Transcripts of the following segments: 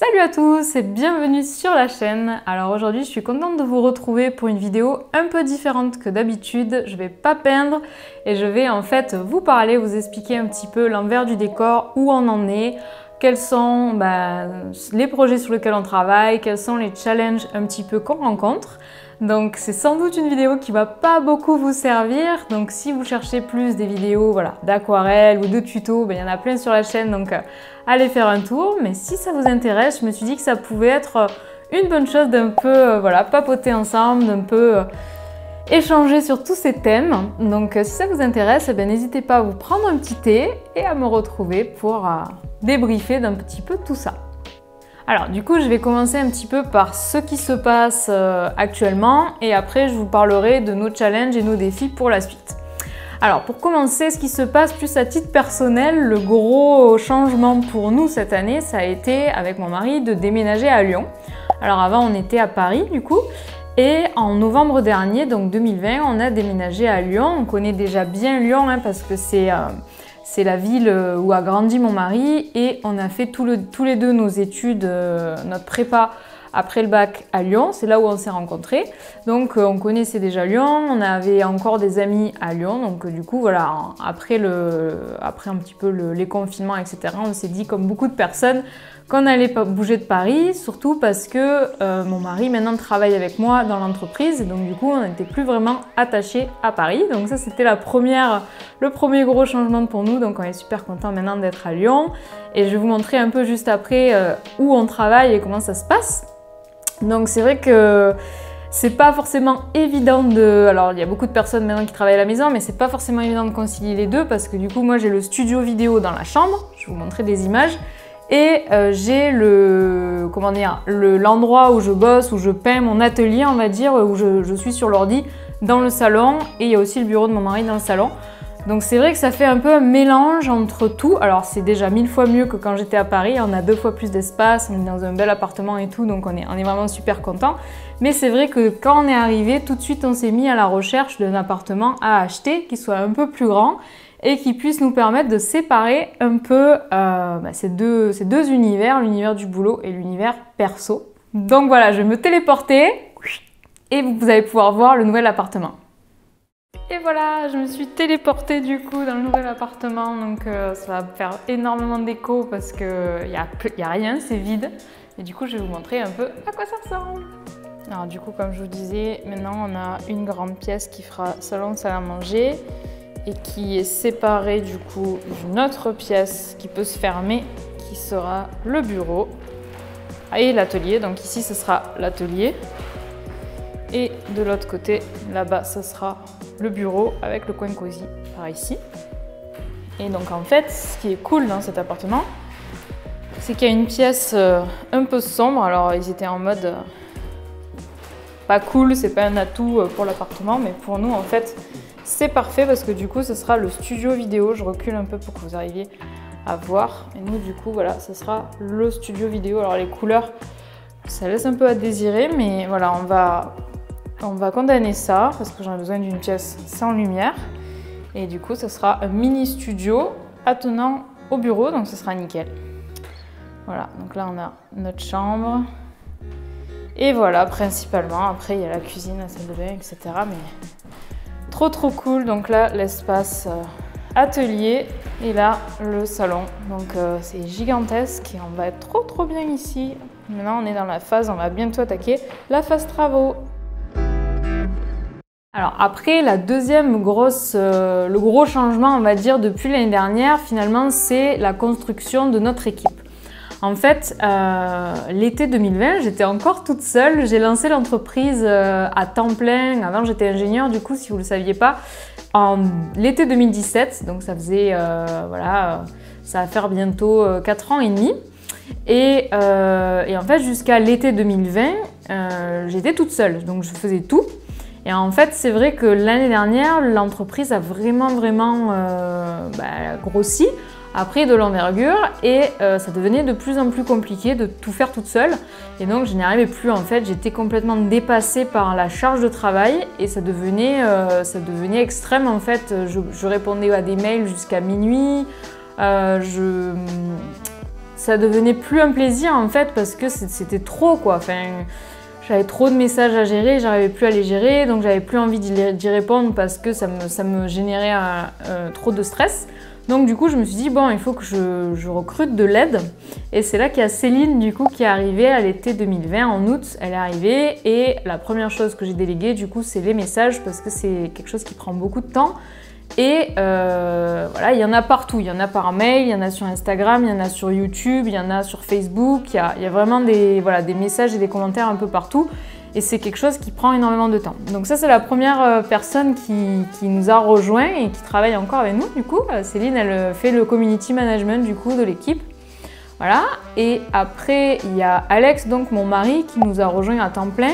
Salut à tous et bienvenue sur la chaîne. Alors aujourd'hui je suis contente de vous retrouver pour une vidéo un peu différente que d'habitude. Je vais pas peindre et je vais en fait vous parler, vous expliquer un petit peu l'envers du décor, où on en est, quels sont les projets sur lesquels on travaille, quels sont les challenges un petit peu qu'on rencontre. Donc c'est sans doute une vidéo qui va pas beaucoup vous servir, donc si vous cherchez plus des vidéos d'aquarelle ou de tutos, il y en a plein sur la chaîne, donc allez faire un tour. Mais si ça vous intéresse, je me suis dit que ça pouvait être une bonne chose d'un peu papoter ensemble, d'un peu échanger sur tous ces thèmes. Donc si ça vous intéresse, n'hésitez pas à vous prendre un petit thé et à me retrouver pour débriefer d'un petit peu tout ça. Alors du coup je vais commencer un petit peu par ce qui se passe actuellement et après je vous parlerai de nos challenges et nos défis pour la suite. Alors pour commencer, ce qui se passe plus à titre personnel, le gros changement pour nous cette année, ça a été avec mon mari de déménager à Lyon. Alors avant on était à Paris du coup et en novembre dernier, donc 2020, on a déménagé à Lyon. On connaît déjà bien Lyon parce que c'est la ville où a grandi mon mari et on a fait tous les deux nos études, notre prépa après le bac à Lyon. C'est là où on s'est rencontrés. Donc on connaissait déjà Lyon, on avait encore des amis à Lyon. Donc du coup voilà, après un petit peu les confinements, etc., on s'est dit comme beaucoup de personnes qu'on allait pas bouger de Paris, surtout parce que mon mari maintenant travaille avec moi dans l'entreprise et donc du coup on n'était plus vraiment attachés à Paris. Donc ça c'était le premier gros changement pour nous, donc on est super content maintenant d'être à Lyon et je vais vous montrer un peu juste après où on travaille et comment ça se passe. Donc c'est vrai que c'est pas forcément évident alors il y a beaucoup de personnes maintenant qui travaillent à la maison, mais c'est pas forcément évident de concilier les deux parce que du coup moi j'ai le studio vidéo dans la chambre, je vais vous montrer des images. Et j'ai l'endroit où je bosse, où je peins, mon atelier on va dire, où je suis sur l'ordi dans le salon et il y a aussi le bureau de mon mari dans le salon. Donc c'est vrai que ça fait un peu un mélange entre tout. Alors c'est déjà 1000 fois mieux que quand j'étais à Paris, on a 2 fois plus d'espace, on est dans un bel appartement et tout, donc on est vraiment super content. Mais c'est vrai que quand on est arrivé, tout de suite on s'est mis à la recherche d'un appartement à acheter qui soit un peu plus grand et qui puisse nous permettre de séparer un peu ces deux univers, l'univers du boulot et l'univers perso. Donc voilà, je vais me téléporter et vous allez pouvoir voir le nouvel appartement. Et voilà, je me suis téléportée du coup dans le nouvel appartement, donc ça va faire énormément d'écho parce qu'il n'y a rien, c'est vide. Et du coup, je vais vous montrer un peu à quoi ça ressemble. Alors du coup, comme je vous disais, maintenant on a une grande pièce qui fera salon, salle à manger et qui est séparée du coup d'une autre pièce qui peut se fermer, qui sera le bureau et l'atelier. Donc ici, ce sera l'atelier. Et de l'autre côté, là-bas, ce sera le bureau avec le coin cosy par ici. Et donc en fait, ce qui est cool dans cet appartement, c'est qu'il y a une pièce un peu sombre. Alors ils étaient en mode pas cool, c'est pas un atout pour l'appartement, mais pour nous en fait, c'est parfait parce que du coup, ce sera le studio vidéo. Je recule un peu pour que vous arriviez à voir. Et nous, du coup, voilà, ce sera le studio vidéo. Alors les couleurs, ça laisse un peu à désirer, mais voilà, on va condamner ça parce que j'en ai besoin d'une pièce sans lumière. Et du coup, ce sera un mini studio attenant au bureau, donc ce sera nickel. Voilà, donc là, on a notre chambre. Et voilà, principalement. Après, il y a la cuisine, la salle de bain, etc. Mais trop cool. Donc là, l'espace atelier et là, le salon. Donc c'est gigantesque et on va être trop bien ici. Maintenant, on est dans la phase, on va bientôt attaquer la phase travaux. Alors après, le gros changement, on va dire, depuis l'année dernière, finalement, c'est la construction de notre équipe. En fait, l'été 2020, j'étais encore toute seule. J'ai lancé l'entreprise à temps plein. Avant, j'étais ingénieure, du coup, si vous ne le saviez pas, en l'été 2017. Donc ça faisait, ça va faire bientôt 4 ans et demi. Et en fait, jusqu'à l'été 2020, j'étais toute seule. Donc je faisais tout. Et en fait, c'est vrai que l'année dernière, l'entreprise a vraiment grossi, a pris de l'envergure et ça devenait de plus en plus compliqué de tout faire toute seule. Et donc, je n'y arrivais plus en fait, j'étais complètement dépassée par la charge de travail et ça devenait extrême en fait. Je répondais à des mails jusqu'à minuit, ça devenait plus un plaisir en fait parce que c'était trop quoi. Enfin, j'avais trop de messages à gérer, j'arrivais plus à les gérer, donc j'avais plus envie d'y répondre parce que ça me générait trop de stress. Donc du coup, je me suis dit, bon, il faut que je recrute de l'aide. Et c'est là qu'il y a Céline, du coup, qui est arrivée à l'été 2020, en août, elle est arrivée. Et la première chose que j'ai déléguée, du coup, c'est les messages, parce que c'est quelque chose qui prend beaucoup de temps. Et voilà, il y en a partout. Il y en a par mail, il y en a sur Instagram, il y en a sur YouTube, il y en a sur Facebook. Il y a vraiment des messages et des commentaires un peu partout. Et c'est quelque chose qui prend énormément de temps. Donc ça, c'est la première personne qui nous a rejoint et qui travaille encore avec nous, du coup. Céline, elle fait le community management, du coup, de l'équipe. Voilà. Et après, il y a Alex, donc mon mari, qui nous a rejoint à temps plein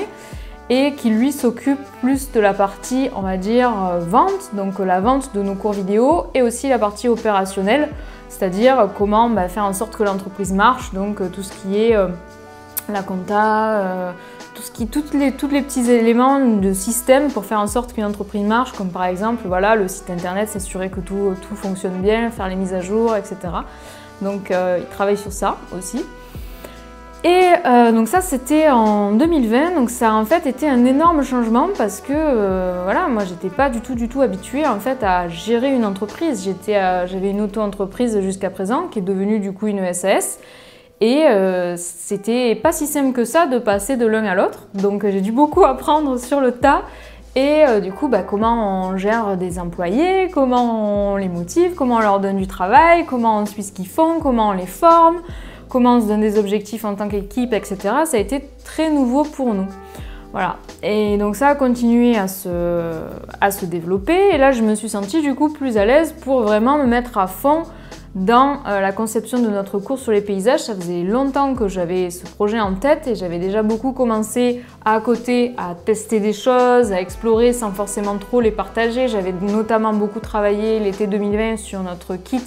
et qui, lui, s'occupe plus de la partie, on va dire, vente. Donc la vente de nos cours vidéo et aussi la partie opérationnelle, c'est-à-dire comment faire en sorte que l'entreprise marche. Donc tout ce qui est la compta, tous les petits éléments de système pour faire en sorte qu'une entreprise marche, comme par exemple voilà, le site internet, s'assurer que tout fonctionne bien, faire les mises à jour, etc. Donc il travaille sur ça aussi. Et donc ça c'était en 2020, donc ça a en fait été un énorme changement parce que voilà, moi j'étais pas du tout habituée en fait à gérer une entreprise. J'avais une auto-entreprise jusqu'à présent qui est devenue du coup une SAS. Et c'était pas si simple que ça de passer de l'un à l'autre, donc j'ai dû beaucoup apprendre sur le tas. Et du coup, comment on gère des employés, comment on les motive, comment on leur donne du travail, comment on suit ce qu'ils font, comment on les forme, comment on se donne des objectifs en tant qu'équipe, etc. Ça a été très nouveau pour nous. Voilà. Et donc ça a continué à se développer. Et là, je me suis sentie du coup plus à l'aise pour vraiment me mettre à fond dans la conception de notre cours sur les paysages. Ça faisait longtemps que j'avais ce projet en tête et j'avais déjà beaucoup commencé à côté à tester des choses, à explorer sans forcément trop les partager. J'avais notamment beaucoup travaillé l'été 2020 sur notre kit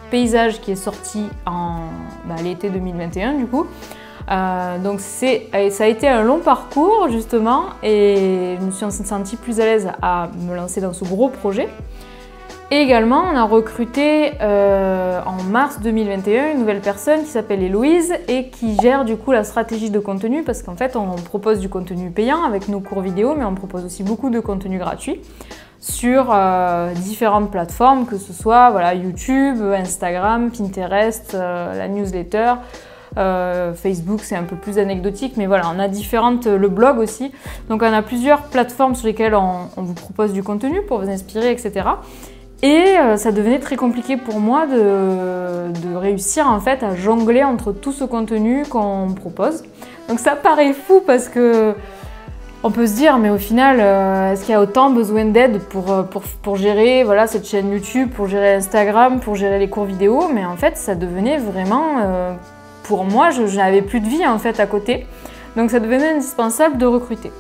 paysage qui est sorti en l'été 2021 du coup. Donc ça a été un long parcours justement et je me suis sentie plus à l'aise à me lancer dans ce gros projet. Et également, on a recruté en mars 2021 une nouvelle personne qui s'appelle Héloïse et qui gère du coup la stratégie de contenu parce qu'en fait, on propose du contenu payant avec nos cours vidéo, mais on propose aussi beaucoup de contenu gratuit sur différentes plateformes, que ce soit voilà, YouTube, Instagram, Pinterest, la newsletter, Facebook, c'est un peu plus anecdotique, mais voilà, on a le blog aussi. Donc on a plusieurs plateformes sur lesquelles on vous propose du contenu pour vous inspirer, etc. Et ça devenait très compliqué pour moi de réussir en fait à jongler entre tout ce contenu qu'on propose. Donc ça paraît fou parce que on peut se dire mais au final est-ce qu'il y a autant besoin d'aide pour gérer voilà, cette chaîne YouTube, pour gérer Instagram, pour gérer les cours vidéo, mais en fait ça devenait vraiment pour moi je n'avais plus de vie en fait à côté. Donc ça devenait indispensable de recruter.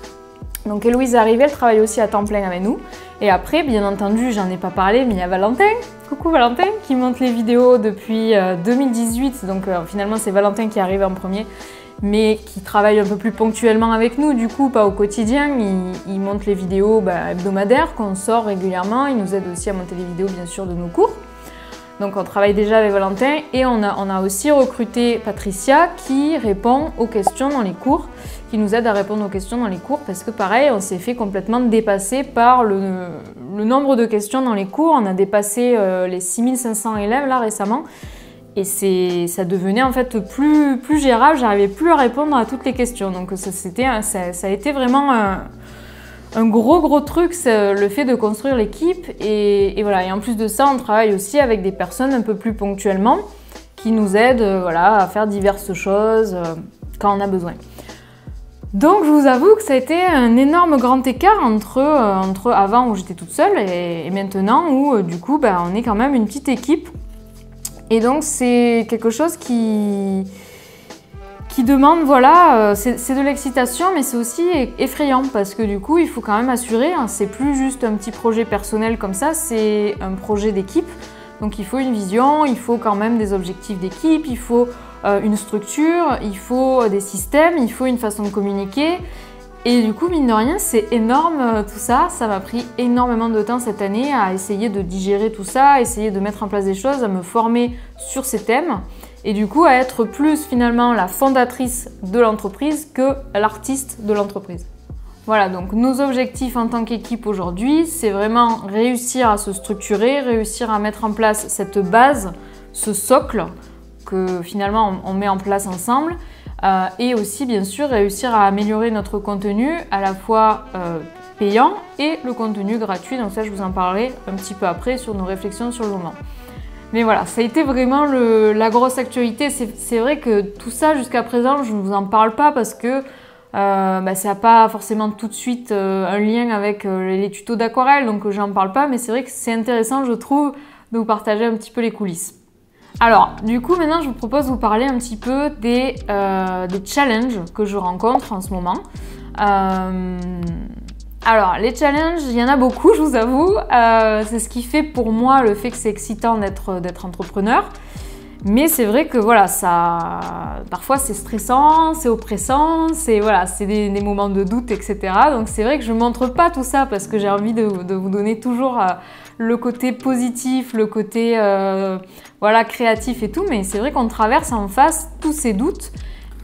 Donc Héloïse est arrivée, elle travaille aussi à temps plein avec nous. Et après, bien entendu, j'en ai pas parlé, mais il y a Valentin, coucou Valentin, qui monte les vidéos depuis 2018. Donc finalement, c'est Valentin qui arrive en premier, mais qui travaille un peu plus ponctuellement avec nous, du coup, pas au quotidien. Il monte les vidéos hebdomadaires qu'on sort régulièrement. Il nous aide aussi à monter les vidéos, bien sûr, de nos cours. Donc on travaille déjà avec Valentin et on a aussi recruté Patricia qui répond aux questions dans les cours, qui nous aide à répondre aux questions dans les cours parce que pareil, on s'est fait complètement dépasser par le nombre de questions dans les cours. On a dépassé les 6500 élèves là récemment et ça devenait en fait plus gérable, j'arrivais plus à répondre à toutes les questions. Donc ça a été vraiment un gros truc, c'est le fait de construire l'équipe et voilà. Et en plus de ça, on travaille aussi avec des personnes un peu plus ponctuellement qui nous aident voilà, à faire diverses choses quand on a besoin. Donc je vous avoue que ça a été un énorme grand écart entre avant où j'étais toute seule et maintenant où du coup on est quand même une petite équipe. Et donc c'est quelque chose qui demande, voilà, c'est de l'excitation, mais c'est aussi effrayant parce que du coup, il faut quand même assurer, hein, c'est plus juste un petit projet personnel comme ça, c'est un projet d'équipe. Donc il faut une vision, il faut quand même des objectifs d'équipe, il faut une structure, il faut des systèmes, il faut une façon de communiquer. Et du coup, mine de rien, c'est énorme tout ça. Ça m'a pris énormément de temps cette année à essayer de digérer tout ça, à essayer de mettre en place des choses, à me former sur ces thèmes. et du coup à être plus finalement la fondatrice de l'entreprise que l'artiste de l'entreprise. Voilà, donc nos objectifs en tant qu'équipe aujourd'hui, c'est vraiment réussir à se structurer, réussir à mettre en place cette base, ce socle que finalement on met en place ensemble, et aussi bien sûr réussir à améliorer notre contenu à la fois payant et le contenu gratuit. Donc ça, je vous en parlerai un petit peu après sur nos réflexions sur le moment. Mais voilà, ça a été vraiment la grosse actualité. C'est vrai que tout ça, jusqu'à présent, je ne vous en parle pas parce que ça n'a pas forcément tout de suite un lien avec les tutos d'aquarelle, donc j'en parle pas, mais c'est vrai que c'est intéressant, je trouve, de vous partager un petit peu les coulisses. Alors, du coup, maintenant, je vous propose de vous parler un petit peu des challenges que je rencontre en ce moment. Alors, les challenges, il y en a beaucoup, je vous avoue. C'est ce qui fait pour moi le fait que c'est excitant d'être entrepreneur. Mais c'est vrai que voilà, parfois c'est stressant, c'est oppressant, c'est des moments de doute, etc. Donc c'est vrai que je ne montre pas tout ça parce que j'ai envie de vous donner toujours le côté positif, le côté créatif et tout. Mais c'est vrai qu'on traverse en face tous ces doutes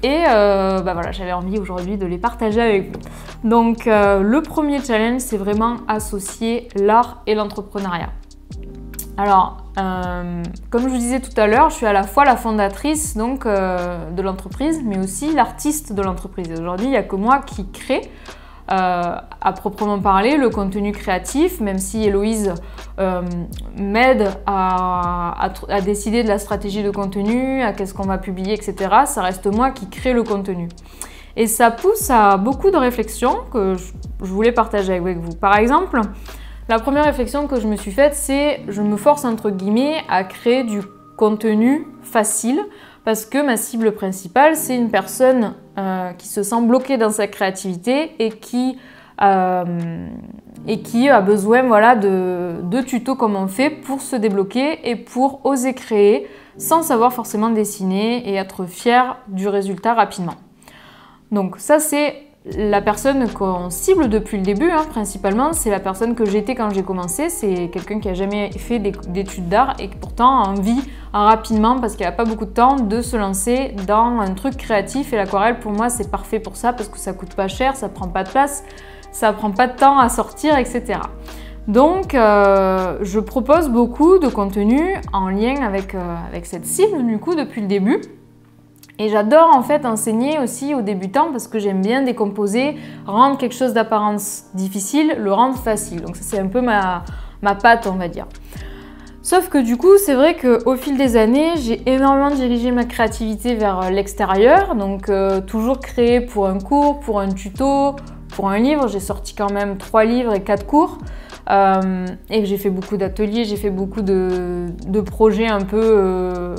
et j'avais envie aujourd'hui de les partager avec vous. Donc le premier challenge, c'est vraiment associer l'art et l'entrepreneuriat. Alors, comme je vous disais tout à l'heure, je suis à la fois la fondatrice donc, de l'entreprise, mais aussi l'artiste de l'entreprise. Aujourd'hui, il n'y a que moi qui crée, à proprement parler, le contenu créatif, même si Héloïse m'aide à décider de la stratégie de contenu, à qu'est-ce qu'on va publier, etc. Ça reste moi qui crée le contenu. Et ça pousse à beaucoup de réflexions que je voulais partager avec vous. Par exemple, la première réflexion que je me suis faite, c'est je me force entre guillemets à créer du contenu facile parce que ma cible principale, c'est une personne qui se sent bloquée dans sa créativité et qui a besoin de tutos comme on fait pour se débloquer et pour oser créer sans savoir forcément dessiner et être fier du résultat rapidement. Donc ça, c'est la personne qu'on cible depuis le début, principalement, c'est la personne que j'étais quand j'ai commencé. C'est quelqu'un qui n'a jamais fait d'études d'art et qui pourtant a envie rapidement, parce qu'il n'a pas beaucoup de temps, de se lancer dans un truc créatif. Et l'aquarelle, pour moi, c'est parfait pour ça parce que ça coûte pas cher, ça prend pas de place, ça prend pas de temps à sortir, etc. Donc, je propose beaucoup de contenu en lien avec cette cible, du coup, depuis le début. Et j'adore en fait enseigner aussi aux débutants parce que j'aime bien décomposer, rendre quelque chose d'apparence difficile, le rendre facile. Donc ça c'est un peu ma patte, on va dire. Sauf que du coup, c'est vrai qu'au fil des années, j'ai énormément dirigé ma créativité vers l'extérieur. Donc toujours créer pour un cours, pour un tuto, pour un livre. J'ai sorti quand même 3 livres et 4 cours. Et j'ai fait beaucoup d'ateliers, j'ai fait beaucoup de projets un peu...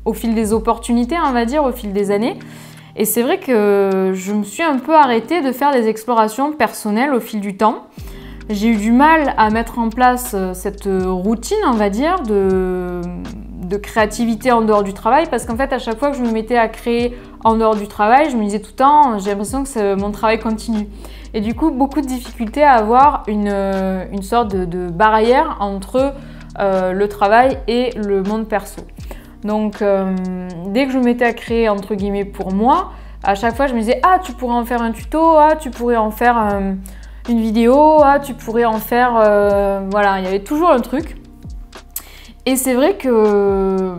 au fil des opportunités, on va dire, au fil des années. Et c'est vrai que je me suis un peu arrêtée de faire des explorations personnelles au fil du temps. J'ai eu du mal à mettre en place cette routine, on va dire, de créativité en dehors du travail, parce qu'en fait, à chaque fois que je me mettais à créer en dehors du travail, je me disais tout le temps, j'ai l'impression que mon travail continue. Et du coup, beaucoup de difficultés à avoir une sorte de barrière entre le travail et le monde perso. Donc, dès que je me mettais à créer, entre guillemets, pour moi, à chaque fois, je me disais « Ah, tu pourrais en faire un tuto, ah, tu pourrais en faire une vidéo, ah, tu pourrais en faire... Voilà, il y avait toujours un truc. Et c'est vrai que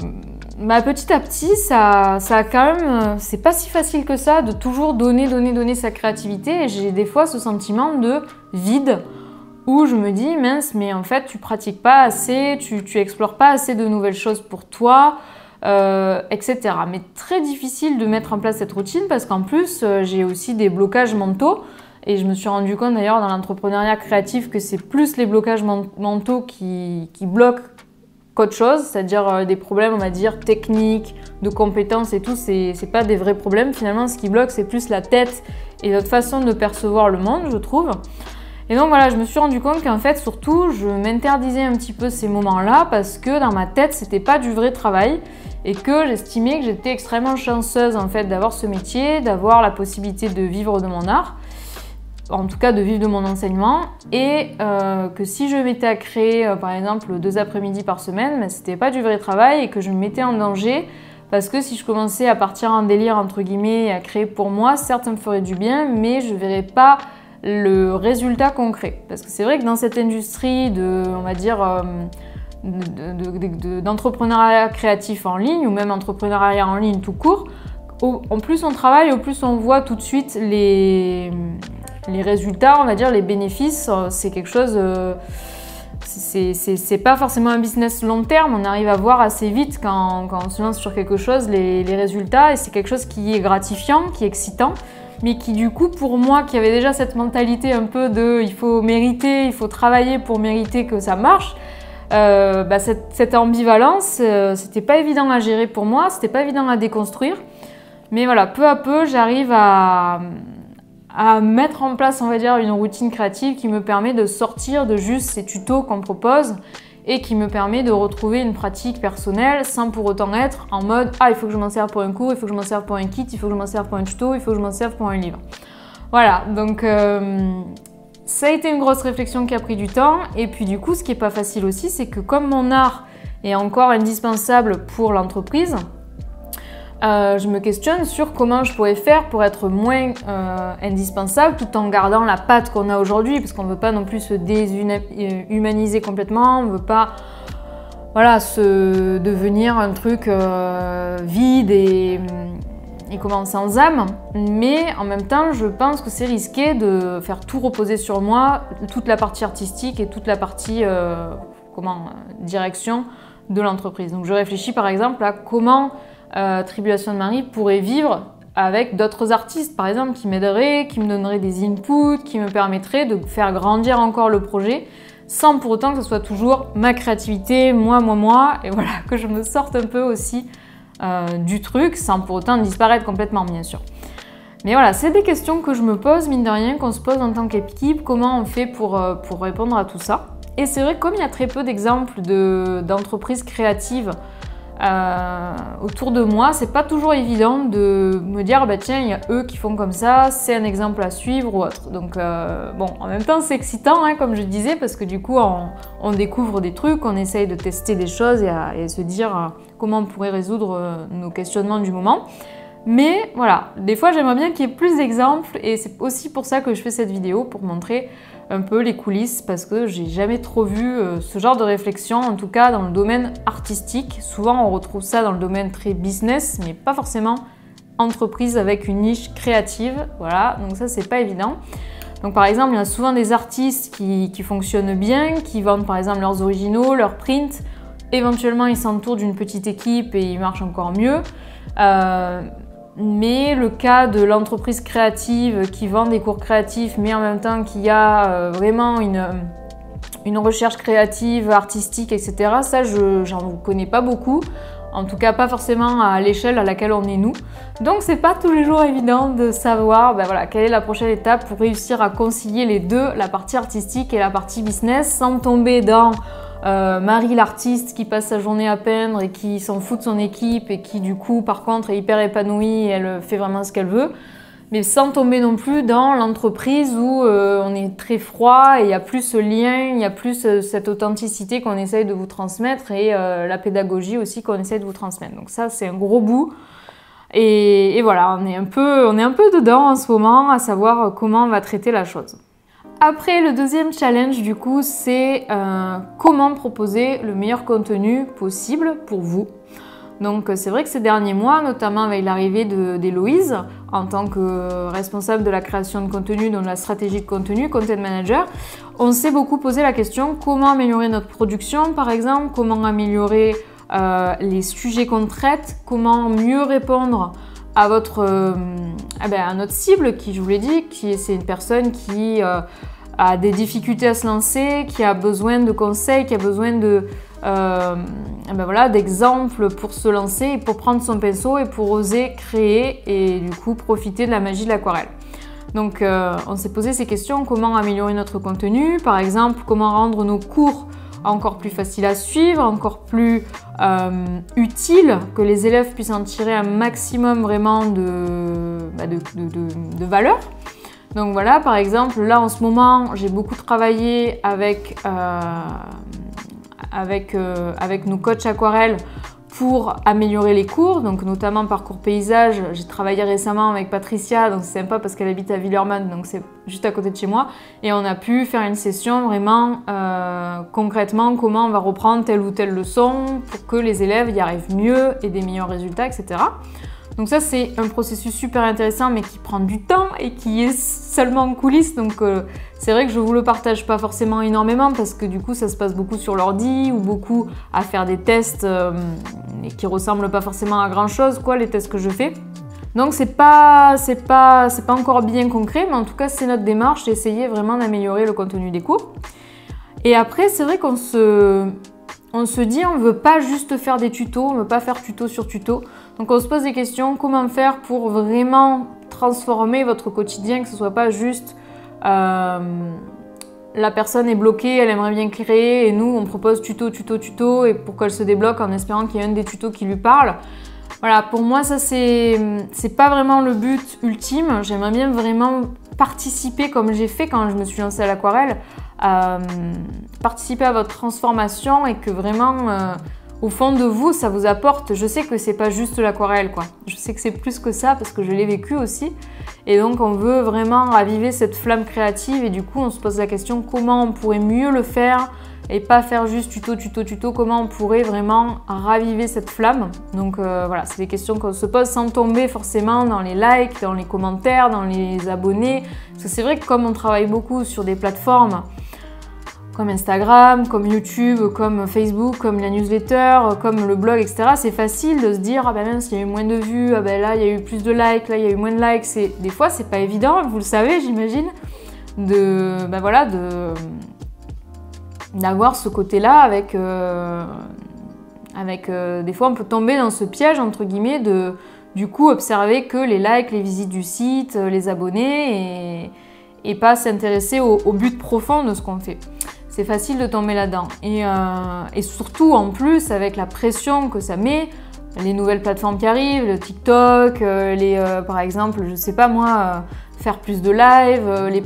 petit à petit, ça a quand même... c'est pas si facile que ça de toujours donner sa créativité. Et j'ai des fois ce sentiment de vide où je me dis, mince, mais en fait, tu pratiques pas assez, tu explores pas assez de nouvelles choses pour toi, etc. Mais très difficile de mettre en place cette routine parce qu'en plus, j'ai aussi des blocages mentaux. Et je me suis rendu compte d'ailleurs dans l'entrepreneuriat créatif que c'est plus les blocages mentaux qui bloquent qu'autre chose, c'est-à-dire des problèmes, on va dire, techniques, de compétences et tout, c'est pas des vrais problèmes. Finalement, ce qui bloque, c'est plus la tête et notre façon de percevoir le monde, je trouve. Et donc voilà, je me suis rendu compte qu'en fait, surtout, je m'interdisais un petit peu ces moments-là parce que dans ma tête, c'était pas du vrai travail et que j'estimais que j'étais extrêmement chanceuse en fait d'avoir ce métier, d'avoir la possibilité de vivre de mon art, en tout cas de vivre de mon enseignement, et que si je m'étais à créer par exemple 2 après-midi par semaine, ben, c'était pas du vrai travail et que je me mettais en danger Parce que si je commençais à partir en délire, entre guillemets, et à créer pour moi, certes, ça me ferait du bien, mais je ne verrais pas le résultat concret. Parce que c'est vrai que dans cette industrie on va dire, d'entrepreneuriat créatif en ligne, ou même entrepreneuriat en ligne tout court, en plus on travaille, au plus on voit tout de suite les résultats, on va dire, les bénéfices. C'est quelque chose... c'est pas forcément un business long terme, on arrive à voir assez vite quand on se lance sur quelque chose les résultats, et c'est quelque chose qui est gratifiant, qui est excitant, mais qui du coup pour moi qui avait déjà cette mentalité un peu de il faut mériter, il faut travailler pour mériter que ça marche, cette ambivalence, c'était pas évident à gérer pour moi, c'était pas évident à déconstruire, mais voilà, peu à peu j'arrive à mettre en place, on va dire, une routine créative qui me permet de sortir de juste ces tutos qu'on propose et qui me permet de retrouver une pratique personnelle sans pour autant être en mode « Ah, il faut que je m'en serve pour un cours, il faut que je m'en serve pour un kit, il faut que je m'en serve pour un tuto, il faut que je m'en serve pour un livre. » Voilà, donc ça a été une grosse réflexion qui a pris du temps. Et puis du coup, ce qui n'est pas facile aussi, c'est que comme mon art est encore indispensable pour l'entreprise, je me questionne sur comment je pourrais faire pour être moins indispensable tout en gardant la patte qu'on a aujourd'hui, parce qu'on ne veut pas non plus se déshumaniser complètement, on ne veut pas se devenir un truc vide et sans âme, mais en même temps je pense que c'est risqué de faire tout reposer sur moi, toute la partie artistique et toute la partie direction de l'entreprise. Donc je réfléchis par exemple à comment Tribulation de Marie pourrait vivre avec d'autres artistes, par exemple, qui m'aideraient, qui me donneraient des inputs, qui me permettraient de faire grandir encore le projet, sans pour autant que ce soit toujours ma créativité, moi, et voilà, que je me sorte un peu aussi du truc, sans pour autant disparaître complètement, bien sûr. Mais voilà, c'est des questions que je me pose, mine de rien, qu'on se pose en tant qu'équipe, comment on fait pour répondre à tout ça. Et c'est vrai que comme il y a très peu d'exemples d'entreprises créatives autour de moi, c'est pas toujours évident de me dire bah tiens, il y a eux qui font comme ça, c'est un exemple à suivre ou autre. Donc bon, en même temps c'est excitant hein, comme je disais, parce que du coup on découvre des trucs, on essaye de tester des choses et se dire comment on pourrait résoudre nos questionnements du moment. Mais voilà, des fois j'aimerais bien qu'il y ait plus d'exemples, et c'est aussi pour ça que je fais cette vidéo, pour montrer un peu les coulisses, parce que j'ai jamais trop vu ce genre de réflexion, en tout cas dans le domaine artistique. Souvent on retrouve ça dans le domaine très business, mais pas forcément entreprise avec une niche créative. Voilà, donc ça c'est pas évident. Donc par exemple, il y a souvent des artistes qui fonctionnent bien, qui vendent par exemple leurs originaux, leurs prints. Éventuellement ils s'entourent d'une petite équipe et ils marchent encore mieux. Mais le cas de l'entreprise créative qui vend des cours créatifs, mais en même temps qui a vraiment une recherche créative, artistique, etc., ça, j'en connais pas beaucoup. En tout cas, pas forcément à l'échelle à laquelle on est nous. Donc, c'est pas tous les jours évident de savoir voilà, quelle est la prochaine étape pour réussir à concilier les deux, la partie artistique et la partie business, sans tomber dans Marie l'artiste qui passe sa journée à peindre et qui s'en fout de son équipe et qui du coup par contre est hyper épanouie et elle fait vraiment ce qu'elle veut, mais sans tomber non plus dans l'entreprise où on est très froid et il n'y a plus ce lien, il n'y a plus cette authenticité qu'on essaye de vous transmettre et la pédagogie aussi qu'on essaye de vous transmettre. Donc ça c'est un gros bout et voilà, on est un peu dedans en ce moment à savoir comment on va traiter la chose. Après, le deuxième challenge, du coup, c'est comment proposer le meilleur contenu possible pour vous. Donc, c'est vrai que ces derniers mois, notamment avec l'arrivée d'Héloïse, en tant que responsable de la création de contenu, donc de la stratégie de contenu, content manager, on s'est beaucoup posé la question comment améliorer notre production, par exemple, comment améliorer les sujets qu'on traite, comment mieux répondre à notre cible, qui, je vous l'ai dit, c'est une personne qui a des difficultés à se lancer, qui a besoin de conseils, qui a besoin d'exemples pour se lancer et pour prendre son pinceau et pour oser créer et du coup profiter de la magie de l'aquarelle. Donc on s'est posé ces questions, comment améliorer notre contenu, par exemple comment rendre nos cours encore plus faciles à suivre, encore plus utiles, que les élèves puissent en tirer un maximum vraiment de valeur. Donc voilà, par exemple, là en ce moment, j'ai beaucoup travaillé avec nos coachs aquarelles pour améliorer les cours, donc notamment parcours paysage. J'ai travaillé récemment avec Patricia, donc c'est sympa parce qu'elle habite à Villeurbanne, donc c'est juste à côté de chez moi. Et on a pu faire une session vraiment concrètement comment on va reprendre telle ou telle leçon pour que les élèves y arrivent mieux et des meilleurs résultats, etc. Donc ça c'est un processus super intéressant mais qui prend du temps et qui est seulement en coulisses, donc c'est vrai que je vous le partage pas forcément énormément parce que du coup ça se passe beaucoup sur l'ordi ou beaucoup à faire des tests qui ressemblent pas forcément à grand chose quoi, les tests que je fais. Donc c'est pas encore bien concret, mais en tout cas c'est notre démarche d'essayer vraiment d'améliorer le contenu des cours. Et après c'est vrai qu'on se dit on veut pas juste faire des tutos, on veut pas faire tuto sur tuto. Donc on se pose des questions, comment faire pour vraiment transformer votre quotidien, que ce soit pas juste la personne est bloquée, elle aimerait bien créer et nous on propose tuto, tuto, tuto et pour qu'elle se débloque en espérant qu'il y ait un des tutos qui lui parle. Voilà, pour moi ça c'est pas vraiment le but ultime, j'aimerais bien vraiment participer comme j'ai fait quand je me suis lancée à l'aquarelle, participer à votre transformation et que vraiment au fond de vous ça vous apporte. Je sais que c'est pas juste l'aquarelle quoi, je sais que c'est plus que ça parce que je l'ai vécu aussi et donc on veut vraiment raviver cette flamme créative et du coup on se pose la question comment on pourrait mieux le faire et pas faire juste tuto, tuto, tuto, comment on pourrait vraiment raviver cette flamme. Donc voilà, c'est des questions qu'on se pose sans tomber forcément dans les likes, dans les commentaires, dans les abonnés. Parce que c'est vrai que comme on travaille beaucoup sur des plateformes comme Instagram, comme YouTube, comme Facebook, comme la newsletter, comme le blog, etc. C'est facile de se dire « Ah ben mince, il y a eu moins de vues, ah ben là, il y a eu plus de likes, là, il y a eu moins de likes. » Des fois, c'est pas évident, vous le savez, j'imagine, d'avoir ce côté-là avec des fois, on peut tomber dans ce piège, entre guillemets, de du coup observer que les likes, les visites du site, les abonnés et pas s'intéresser au but profond de ce qu'on fait. C'est facile de tomber là-dedans. Et surtout, en plus, avec la pression que ça met, les nouvelles plateformes qui arrivent, le TikTok, par exemple, je sais pas moi, faire plus de live,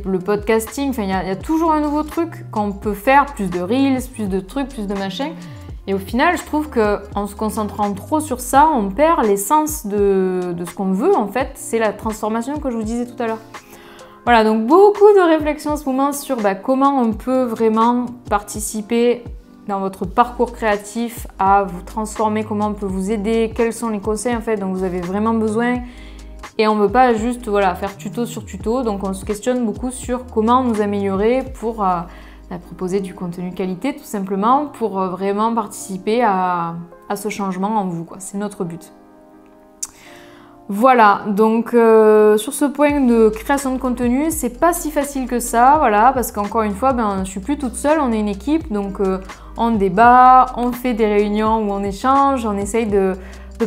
le podcasting, enfin, il y a toujours un nouveau truc qu'on peut faire, plus de reels, plus de trucs, plus de machins. Et au final, je trouve qu'en se concentrant trop sur ça, on perd l'essence de ce qu'on veut, en fait. C'est la transformation que je vous disais tout à l'heure. Voilà, donc beaucoup de réflexions en ce moment sur comment on peut vraiment participer dans votre parcours créatif à vous transformer, comment on peut vous aider, quels sont les conseils en fait dont vous avez vraiment besoin. Et on ne veut pas juste faire tuto sur tuto, donc on se questionne beaucoup sur comment nous améliorer pour proposer du contenu qualité tout simplement, pour vraiment participer à ce changement en vous, quoi. C'est notre but. Voilà, donc sur ce point de création de contenu, c'est pas si facile que ça, voilà, parce qu'encore une fois, je suis plus toute seule, on est une équipe, donc on débat, on fait des réunions où on échange, on essaye de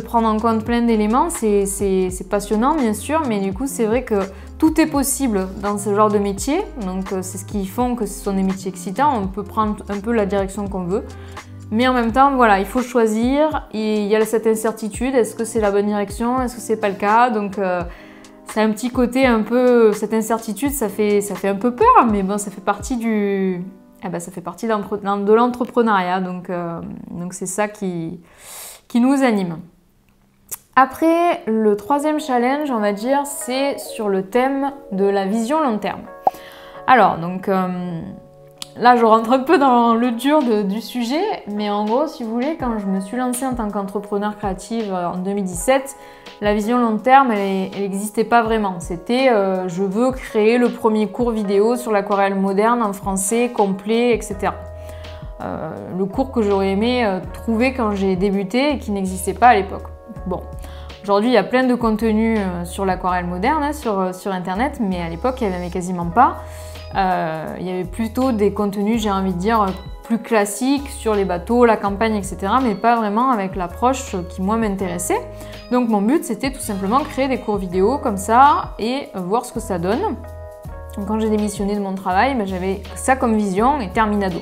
prendre en compte plein d'éléments, c'est passionnant bien sûr, mais du coup c'est vrai que tout est possible dans ce genre de métier, donc c'est ce qui fait que ce sont des métiers excitants, on peut prendre un peu la direction qu'on veut. Mais en même temps, voilà, il faut choisir et il y a cette incertitude, est-ce que c'est la bonne direction, est-ce que c'est pas le cas, donc c'est un petit côté un peu, cette incertitude, ça fait un peu peur, mais bon, ça fait partie de l'entrepreneuriat, donc c'est ça qui nous anime. Après, le troisième challenge, on va dire, c'est sur le thème de la vision long terme. Alors, donc là, je rentre un peu dans le dur du sujet, mais en gros, si vous voulez, quand je me suis lancée en tant qu'entrepreneur créative en 2017, la vision long terme, elle n'existait pas vraiment. C'était je veux créer le premier cours vidéo sur l'aquarelle moderne en français, complet, etc. Le cours que j'aurais aimé trouver quand j'ai débuté et qui n'existait pas à l'époque. Bon, aujourd'hui, il y a plein de contenus sur l'aquarelle moderne sur Internet, mais à l'époque, il n'y en avait quasiment pas. Il y avait plutôt des contenus, j'ai envie de dire, plus classiques sur les bateaux, la campagne, etc. Mais pas vraiment avec l'approche qui, moi, m'intéressait. Donc mon but, c'était tout simplement créer des cours vidéo comme ça et voir ce que ça donne. Donc, quand j'ai démissionné de mon travail, j'avais ça comme vision et terminado.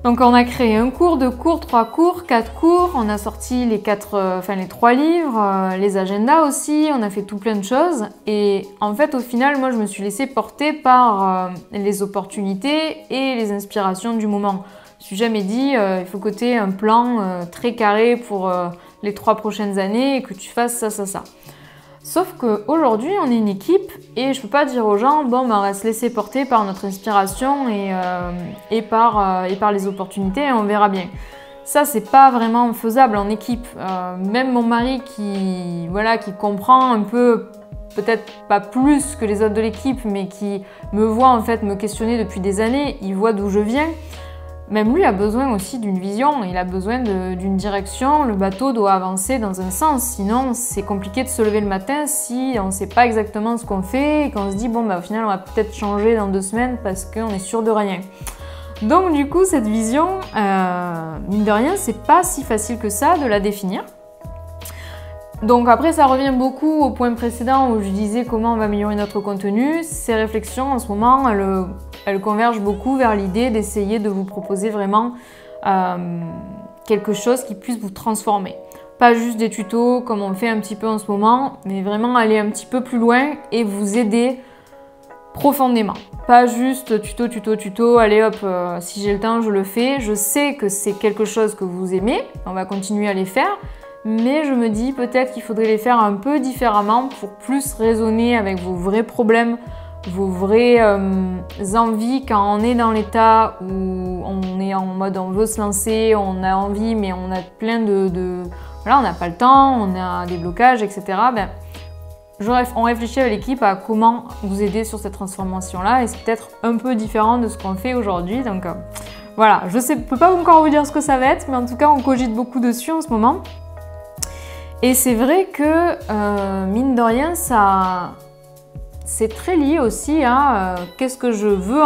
Donc on a créé un cours, 2 cours, 3 cours, 4 cours, on a sorti les 3 livres, les agendas aussi, on a fait tout plein de choses. Et en fait, au final, moi, je me suis laissée porter par les opportunités et les inspirations du moment. me suis jamais dit il faut que tu aies un plan très carré pour les 3 prochaines années et que tu fasses ça, ça, ça. Sauf qu'aujourd'hui, on est une équipe et je peux pas dire aux gens, bon, ben, on va se laisser porter par notre inspiration et par les opportunités et on verra bien. Ça, c'est pas vraiment faisable en équipe. Même mon mari qui comprend un peu, peut-être pas plus que les autres de l'équipe, mais qui me voit en fait me questionner depuis des années, il voit d'où je viens. Même lui a besoin aussi d'une vision, il a besoin d'une direction, le bateau doit avancer dans un sens, sinon c'est compliqué de se lever le matin si on ne sait pas exactement ce qu'on fait et qu'on se dit bon bah au final on va peut-être changer dans 2 semaines parce qu'on est sûr de rien. Donc du coup cette vision, mine de rien, c'est pas si facile que ça de la définir. Donc après ça revient beaucoup au point précédent où je disais comment on va améliorer notre contenu. Ces réflexions en ce moment, elles convergent beaucoup vers l'idée d'essayer de vous proposer vraiment quelque chose qui puisse vous transformer. Pas juste des tutos comme on fait un petit peu en ce moment, mais vraiment aller un petit peu plus loin et vous aider profondément. Pas juste tuto, tuto, tuto, allez hop, si j'ai le temps je le fais. Je sais que c'est quelque chose que vous aimez, on va continuer à les faire. Mais je me dis peut-être qu'il faudrait les faire un peu différemment pour plus raisonner avec vos vrais problèmes, vos vraies envies quand on est dans l'état où on est en mode on veut se lancer, on a envie mais on a plein voilà, on n'a pas le temps, on a des blocages, etc. Ben, on réfléchit avec l'équipe à comment vous aider sur cette transformation-là et c'est peut-être un peu différent de ce qu'on fait aujourd'hui. Donc voilà, je ne peux pas encore vous dire ce que ça va être, mais en tout cas on cogite beaucoup dessus en ce moment. Et c'est vrai que, mine de rien, c'est très lié aussi à qu'est-ce que je veux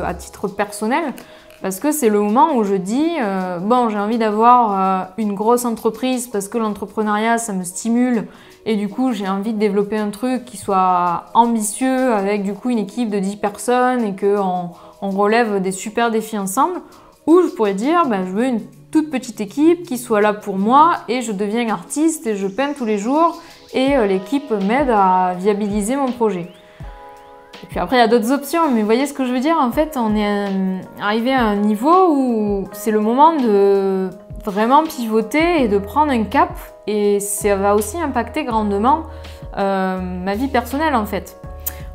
à titre personnel. Parce que c'est le moment où je dis, bon, j'ai envie d'avoir une grosse entreprise parce que l'entrepreneuriat, ça me stimule. Et du coup, j'ai envie de développer un truc qui soit ambitieux avec du coup une équipe de 10 personnes et qu'on relève des super défis ensemble. Ou je pourrais dire, ben, je veux une toute petite équipe qui soit là pour moi et je deviens artiste et je peins tous les jours et l'équipe m'aide à viabiliser mon projet. Et puis après il y a d'autres options, mais vous voyez ce que je veux dire, en fait on est arrivé à un niveau où c'est le moment de vraiment pivoter et de prendre un cap et ça va aussi impacter grandement ma vie personnelle en fait.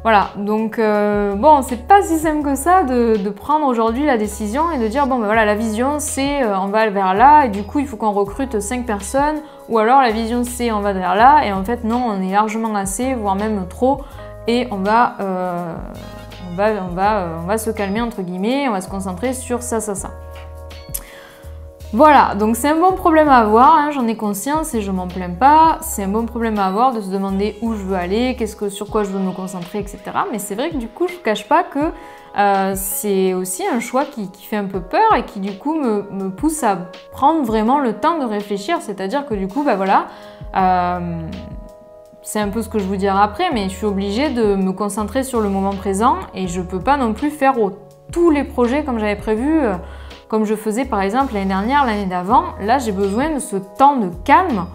Voilà, donc bon, c'est pas si simple que ça de prendre aujourd'hui la décision et de dire bon ben voilà, la vision c'est on va vers là et du coup il faut qu'on recrute 5 personnes ou alors la vision c'est on va vers là et en fait non, on est largement assez, voire même trop et on va se calmer entre guillemets, on va se concentrer sur ça, ça, ça. Voilà, donc c'est un bon problème à avoir, hein, j'en ai conscience et je m'en plains pas. C'est un bon problème à avoir de se demander où je veux aller, sur quoi je veux me concentrer, etc. Mais c'est vrai que du coup, je ne cache pas que c'est aussi un choix qui fait un peu peur et qui du coup me pousse à prendre vraiment le temps de réfléchir. C'est-à-dire que du coup, bah voilà, c'est un peu ce que je vous dirai après, mais je suis obligée de me concentrer sur le moment présent et je ne peux pas non plus faire tous les projets comme j'avais prévu. Comme je faisais par exemple l'année dernière, l'année d'avant, là j'ai besoin de ce temps de calme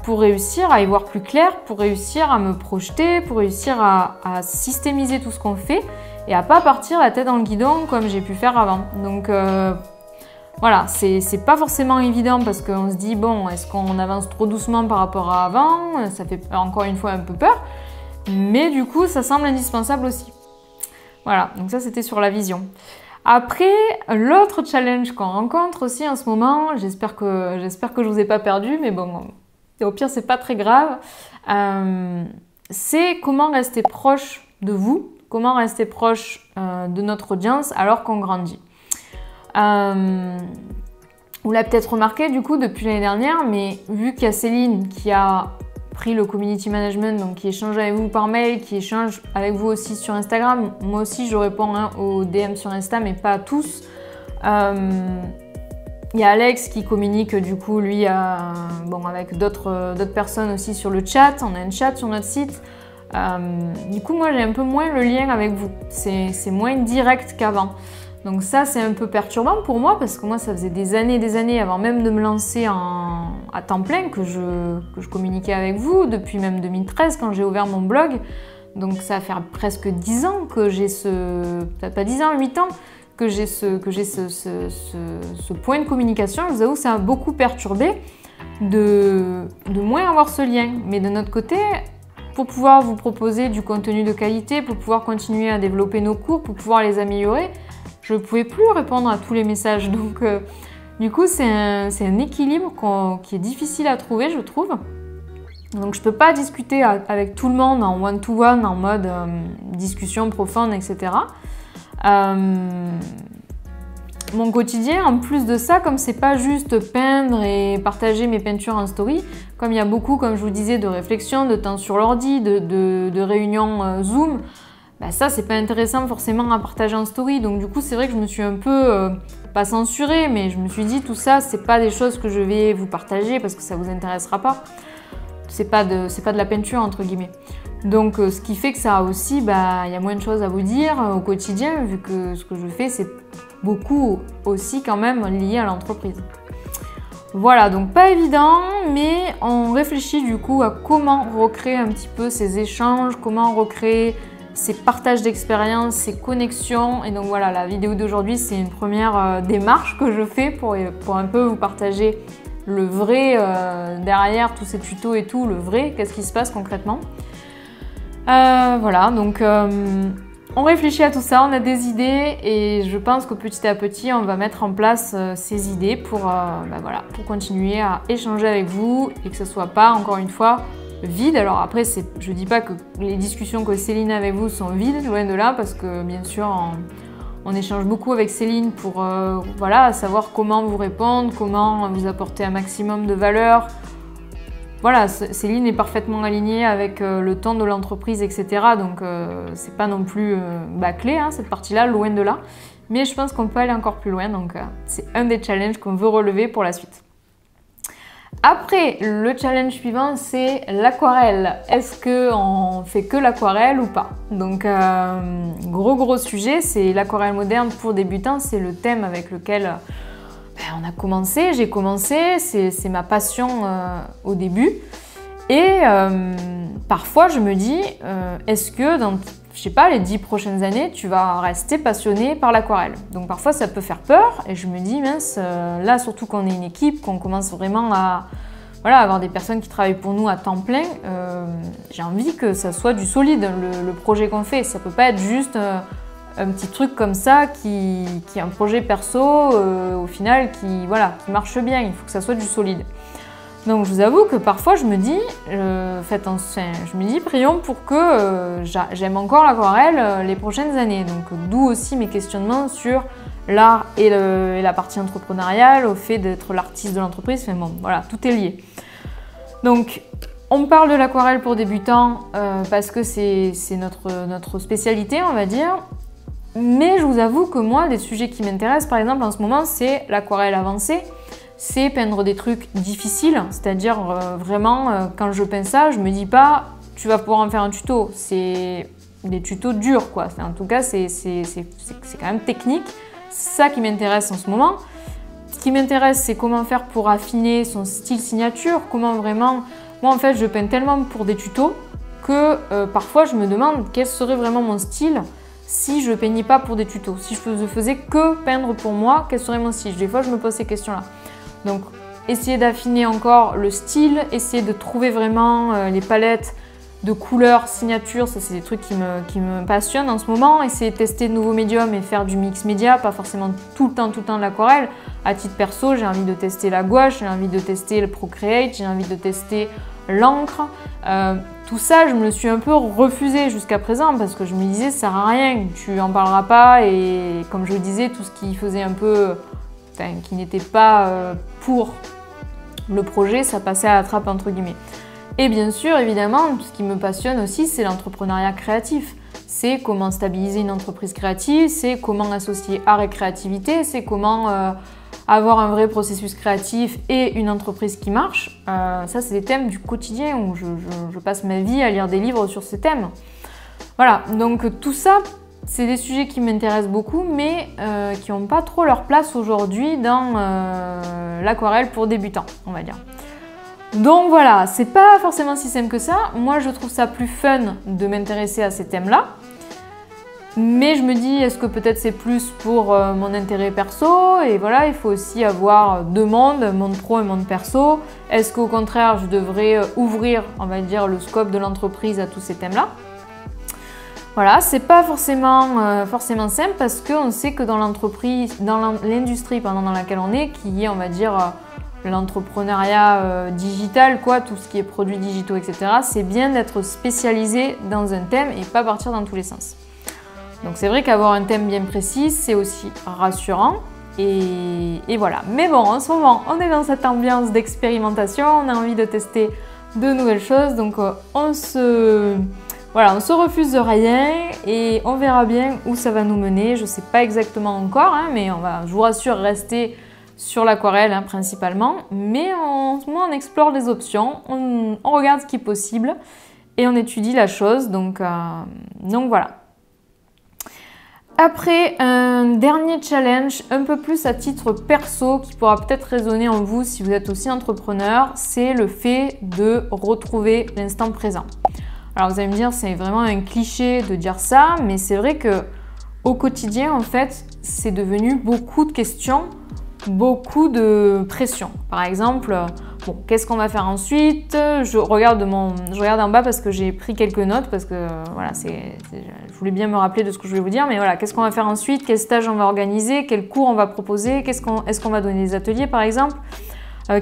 pour réussir à y voir plus clair, pour réussir à me projeter, pour réussir à systémiser tout ce qu'on fait et à pas partir la tête dans le guidon comme j'ai pu faire avant. Donc voilà, c'est pas forcément évident parce qu'on se dit bon, est-ce qu'on avance trop doucement par rapport à avant? Ça fait encore une fois un peu peur, mais du coup ça semble indispensable aussi. Voilà, donc ça c'était sur la vision. Après, l'autre challenge qu'on rencontre aussi en ce moment, j'espère que je vous ai pas perdu, mais bon, au pire c'est pas très grave, c'est comment rester proche de vous, comment rester proche de notre audience alors qu'on grandit. Vous l'avez peut-être remarqué du coup depuis l'année dernière, mais vu qu'il y a Céline qui a pris le community management, donc qui échange avec vous par mail, qui échange avec vous aussi sur Instagram. Moi aussi, je réponds aux DM sur Insta, mais pas à tous. Il y a Alex qui communique du coup, lui, avec d'autres personnes aussi sur le chat. On a un chat sur notre site. Du coup, moi, j'ai un peu moins le lien avec vous. C'est moins direct qu'avant. Donc ça, c'est un peu perturbant pour moi parce que moi, ça faisait des années avant même de me lancer à temps plein que je communiquais avec vous, depuis même 2013 quand j'ai ouvert mon blog. Donc ça va faire presque 10 ans que j'ai peut-être pas 10 ans, 8 ans, que j'ai ce point de communication, je vous avoue que ça m'a beaucoup perturbé de moins avoir ce lien. Mais de notre côté, pour pouvoir vous proposer du contenu de qualité, pour pouvoir continuer à développer nos cours, pour pouvoir les améliorer, je ne pouvais plus répondre à tous les messages. Donc du coup, c'est un équilibre qui est difficile à trouver, je trouve. Donc je ne peux pas discuter avec tout le monde en one-to-one, en mode discussion profonde, etc. Mon quotidien, en plus de ça, comme c'est pas juste peindre et partager mes peintures en story, comme il y a beaucoup, comme je vous disais, de réflexion, de temps sur l'ordi, de réunions Zoom, bah ça c'est pas intéressant forcément à partager en story. Donc du coup c'est vrai que je me suis un peu, pas censurée, mais je me suis dit tout ça c'est pas des choses que je vais vous partager parce que ça vous intéressera pas. C'est pas de la peinture entre guillemets. Donc ce qui fait que ça aussi, bah, y a moins de choses à vous dire au quotidien vu que ce que je fais c'est beaucoup aussi quand même lié à l'entreprise. Voilà, donc pas évident, mais on réfléchit du coup à comment recréer un petit peu ces échanges, comment recréer ces partages d'expériences, ces connexions. Et donc voilà, la vidéo d'aujourd'hui c'est une première démarche que je fais pour un peu vous partager le vrai derrière tous ces tutos et tout, le vrai, qu'est-ce qui se passe concrètement. Voilà, donc on réfléchit à tout ça, on a des idées et je pense que petit à petit on va mettre en place ces idées pour, voilà, pour continuer à échanger avec vous et que ce soit pas, encore une fois, vide. Alors après, je dis pas que les discussions que Céline a avec vous sont vides, loin de là, parce que bien sûr on échange beaucoup avec Céline pour voilà, savoir comment vous répondre, comment vous apporter un maximum de valeur. Voilà, Céline est parfaitement alignée avec le ton de l'entreprise, etc. Donc c'est pas non plus bâclé, hein, cette partie-là, loin de là. Mais je pense qu'on peut aller encore plus loin, donc c'est un des challenges qu'on veut relever pour la suite. Après, le challenge suivant, c'est l'aquarelle. Est-ce qu'on fait que l'aquarelle ou pas? Donc gros sujet, c'est l'aquarelle moderne pour débutants, c'est le thème avec lequel on a commencé, j'ai commencé, c'est ma passion au début. Et parfois je me dis, est-ce que dans, je sais pas, les 10 prochaines années, tu vas rester passionné par l'aquarelle? Donc parfois ça peut faire peur et je me dis, mince, là surtout qu'on est une équipe, qu'on commence vraiment à voilà, avoir des personnes qui travaillent pour nous à temps plein, j'ai envie que ça soit du solide, le projet qu'on fait. Ça peut pas être juste un petit truc comme ça qui est un projet perso au final qui marche bien, il faut que ça soit du solide. Donc je vous avoue que parfois je me dis, prions pour que j'aime encore l'aquarelle les prochaines années. Donc d'où aussi mes questionnements sur l'art et la partie entrepreneuriale, au fait d'être l'artiste de l'entreprise, enfin bon, voilà, tout est lié. Donc on parle de l'aquarelle pour débutants parce que c'est notre spécialité, on va dire. Mais je vous avoue que moi, des sujets qui m'intéressent, par exemple en ce moment, c'est l'aquarelle avancée, c'est peindre des trucs difficiles, c'est-à-dire vraiment, quand je peins ça, je me dis pas tu vas pouvoir en faire un tuto, c'est des tutos durs quoi, en tout cas c'est quand même technique, c'est ça qui m'intéresse en ce moment. Ce qui m'intéresse, c'est comment faire pour affiner son style signature, comment vraiment, moi en fait je peins tellement pour des tutos que parfois je me demande quel serait vraiment mon style si je peignais pas pour des tutos, si je faisais que peindre pour moi, quel serait mon style? Des fois je me pose ces questions-là. Donc essayer d'affiner encore le style, essayer de trouver vraiment les palettes de couleurs, signatures, ça c'est des trucs qui me passionnent en ce moment. Essayer de tester de nouveaux médiums et faire du mix média, pas forcément tout le temps de l'aquarelle. À titre perso, j'ai envie de tester la gouache, j'ai envie de tester le Procreate, j'ai envie de tester l'encre. Tout ça, je me le suis un peu refusé jusqu'à présent parce que je me disais, ça sert à rien, tu en parleras pas. Et comme je le disais, tout ce qui faisait un peu, qui n'était pas pour le projet, ça passait à la trappe entre guillemets. Et bien sûr, évidemment, ce qui me passionne aussi, c'est l'entrepreneuriat créatif. C'est comment stabiliser une entreprise créative, c'est comment associer art et créativité, c'est comment avoir un vrai processus créatif et une entreprise qui marche. Ça, c'est des thèmes du quotidien où je passe ma vie à lire des livres sur ces thèmes. Voilà, donc tout ça, c'est des sujets qui m'intéressent beaucoup, mais qui n'ont pas trop leur place aujourd'hui dans l'aquarelle pour débutants, on va dire. Donc voilà, c'est pas forcément si simple que ça. Moi, je trouve ça plus fun de m'intéresser à ces thèmes-là. Mais je me dis, est-ce que peut-être c'est plus pour mon intérêt perso? Et voilà, il faut aussi avoir deux mondes, monde pro et monde perso. Est-ce qu'au contraire, je devrais ouvrir, on va dire, le scope de l'entreprise à tous ces thèmes-là? Voilà, c'est pas forcément simple parce qu'on sait que dans l'entreprise, dans l'industrie dans laquelle on est, qui est, on va dire, l'entrepreneuriat digital, quoi, tout ce qui est produits digitaux, etc., c'est bien d'être spécialisé dans un thème et pas partir dans tous les sens. Donc c'est vrai qu'avoir un thème bien précis, c'est aussi rassurant et voilà. Mais bon, en ce moment, on est dans cette ambiance d'expérimentation, on a envie de tester de nouvelles choses, donc on se refuse de rien et on verra bien où ça va nous mener. Je ne sais pas exactement encore, hein, mais on va, je vous rassure, rester sur l'aquarelle hein, principalement. Mais en ce moment, on explore les options, on regarde ce qui est possible et on étudie la chose, donc voilà. Après, un dernier challenge, un peu plus à titre perso, qui pourra peut-être résonner en vous si vous êtes aussi entrepreneur, c'est le fait de retrouver l'instant présent. Alors vous allez me dire, c'est vraiment un cliché de dire ça, mais c'est vrai que au quotidien, en fait, c'est devenu beaucoup de questions, beaucoup de pression. Par exemple, bon, qu'est-ce qu'on va faire ensuite? Je regarde en bas parce que j'ai pris quelques notes, parce que voilà, je voulais bien me rappeler de ce que je voulais vous dire, mais voilà, qu'est-ce qu'on va faire ensuite? Quel stage on va organiser? Quels cours on va proposer? Est-ce qu'on va donner des ateliers par exemple?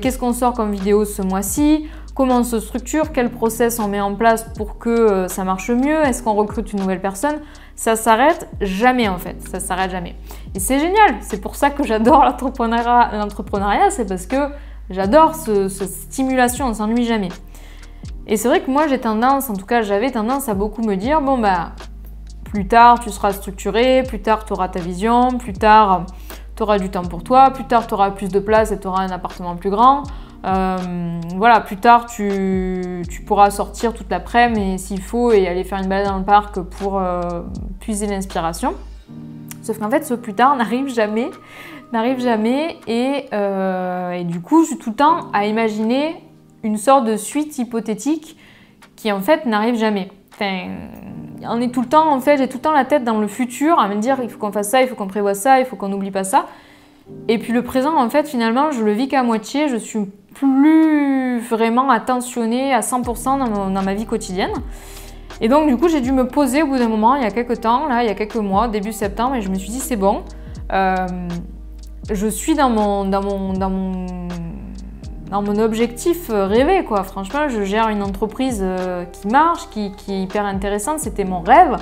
Qu'est-ce qu'on sort comme vidéo ce mois-ci? Comment on se structure? Quel process on met en place pour que ça marche mieux? Est-ce qu'on recrute une nouvelle personne? Ça s'arrête jamais en fait, ça s'arrête jamais. Et c'est génial, c'est pour ça que j'adore l'entrepreneuriat, c'est parce que j'adore cette stimulation, on ne s'ennuie jamais. Et c'est vrai que moi j'avais tendance à beaucoup me dire, bon bah, plus tard tu seras structuré, plus tard tu auras ta vision, plus tard tu auras du temps pour toi, plus tard tu auras plus de place et tu auras un appartement plus grand. Voilà, plus tard tu pourras sortir toute l'après-midi s'il faut et aller faire une balade dans le parc pour puiser l'inspiration. Sauf qu'en fait ce plus tard n'arrive jamais et du coup je suis tout le temps à imaginer une sorte de suite hypothétique qui en fait n'arrive jamais. Enfin, on est tout le temps, en fait, j'ai tout le temps la tête dans le futur à me dire il faut qu'on fasse ça, il faut qu'on prévoie ça, il faut qu'on n'oublie pas ça. Et puis le présent, en fait, finalement, je le vis qu'à moitié, je suis plus vraiment attentionnée à 100% dans ma vie quotidienne. Et donc, du coup, j'ai dû me poser au bout d'un moment, il y a quelques temps, là, il y a quelques mois, début septembre, et je me suis dit, c'est bon, je suis dans mon objectif rêvé, quoi. Franchement, je gère une entreprise qui marche, qui est hyper intéressante, c'était mon rêve.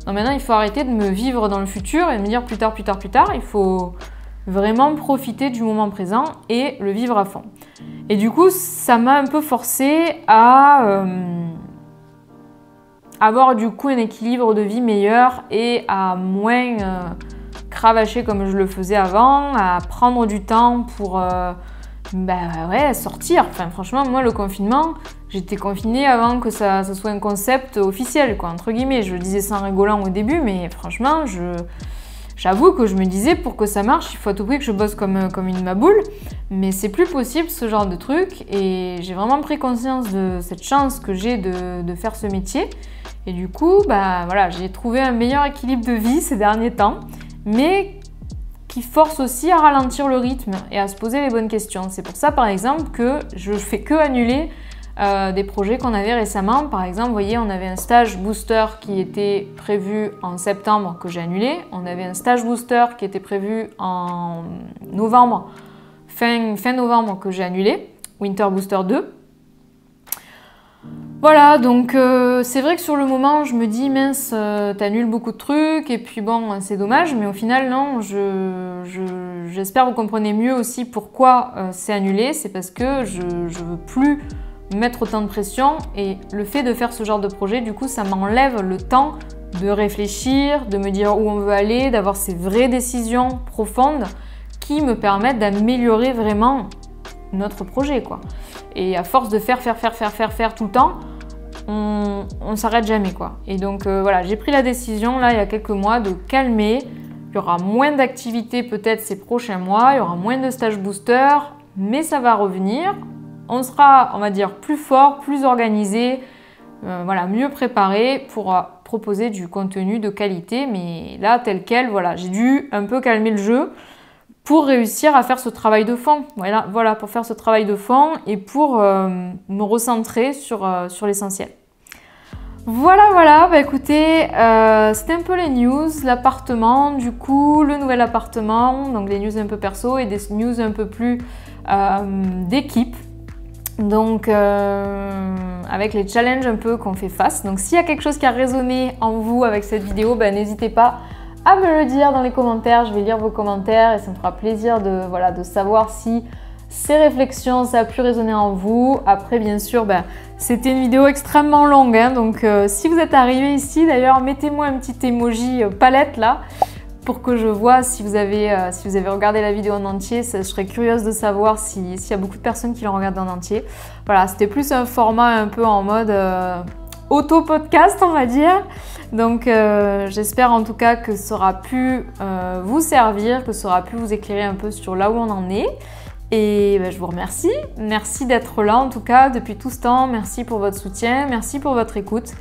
Donc maintenant, il faut arrêter de me vivre dans le futur et de me dire plus tard, plus tard, plus tard. Il faut vraiment profiter du moment présent et le vivre à fond. Et du coup, ça m'a un peu forcé à avoir du coup un équilibre de vie meilleur et à moins cravacher comme je le faisais avant, à prendre du temps pour sortir. Enfin, franchement, moi, le confinement, j'étais confinée avant que ça soit un concept officiel, quoi, entre guillemets. Je le disais ça en rigolant au début, mais franchement, j'avoue que je me disais, pour que ça marche, il faut à tout prix que je bosse comme une maboule. Mais c'est plus possible, ce genre de truc. Et j'ai vraiment pris conscience de cette chance que j'ai de faire ce métier. Et du coup, voilà, j'ai trouvé un meilleur équilibre de vie ces derniers temps. Mais qui force aussi à ralentir le rythme et à se poser les bonnes questions. C'est pour ça, par exemple, que je fais que annuler des projets qu'on avait récemment. Par exemple, vous voyez, on avait un stage booster qui était prévu en septembre que j'ai annulé. On avait un stage booster qui était prévu en novembre, fin novembre que j'ai annulé, Winter Booster 2. Voilà, donc c'est vrai que sur le moment, je me dis, mince, t'annules beaucoup de trucs, et puis bon, c'est dommage, mais au final, non, j'espère que vous comprenez mieux aussi pourquoi c'est annulé, c'est parce que je veux plus mettre autant de pression, et le fait de faire ce genre de projet, du coup, ça m'enlève le temps de réfléchir, de me dire où on veut aller, d'avoir ces vraies décisions profondes qui me permettent d'améliorer vraiment notre projet, quoi. Et à force de faire tout le temps, on s'arrête jamais, quoi. Et donc voilà, j'ai pris la décision là il y a quelques mois de calmer. Il y aura moins d'activités peut-être ces prochains mois, il y aura moins de stages booster, mais ça va revenir. On sera, on va dire, plus fort, plus organisé, voilà, mieux préparée pour proposer du contenu de qualité. Mais là, tel quel, voilà, j'ai dû un peu calmer le jeu pour réussir à faire ce travail de fond. Voilà, pour faire ce travail de fond et pour me recentrer sur l'essentiel. Voilà, bah écoutez, c'était un peu les news, l'appartement, du coup, le nouvel appartement, donc des news un peu perso et des news un peu plus d'équipe. Donc, avec les challenges un peu qu'on fait face. Donc, s'il y a quelque chose qui a résonné en vous avec cette vidéo, bah, n'hésitez pas à me le dire dans les commentaires. Je vais lire vos commentaires et ça me fera plaisir de savoir si ces réflexions, ça a pu résonner en vous. Après, bien sûr, bah, c'était une vidéo extrêmement longue, hein, donc si vous êtes arrivé ici, d'ailleurs, mettez-moi un petit emoji palette là, pour que je vois si vous avez regardé la vidéo en entier. Je serais curieuse de savoir s'il y a beaucoup de personnes qui l'ont regardé en entier. Voilà, c'était plus un format un peu en mode auto-podcast, on va dire. Donc j'espère en tout cas que ça aura pu vous servir, que ça aura pu vous éclairer un peu sur là où on en est. Et ben, je vous remercie. Merci d'être là en tout cas depuis tout ce temps. Merci pour votre soutien, merci pour votre écoute.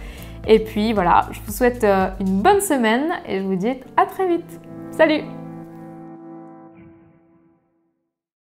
Et puis voilà, je vous souhaite une bonne semaine et je vous dis à très vite. Salut!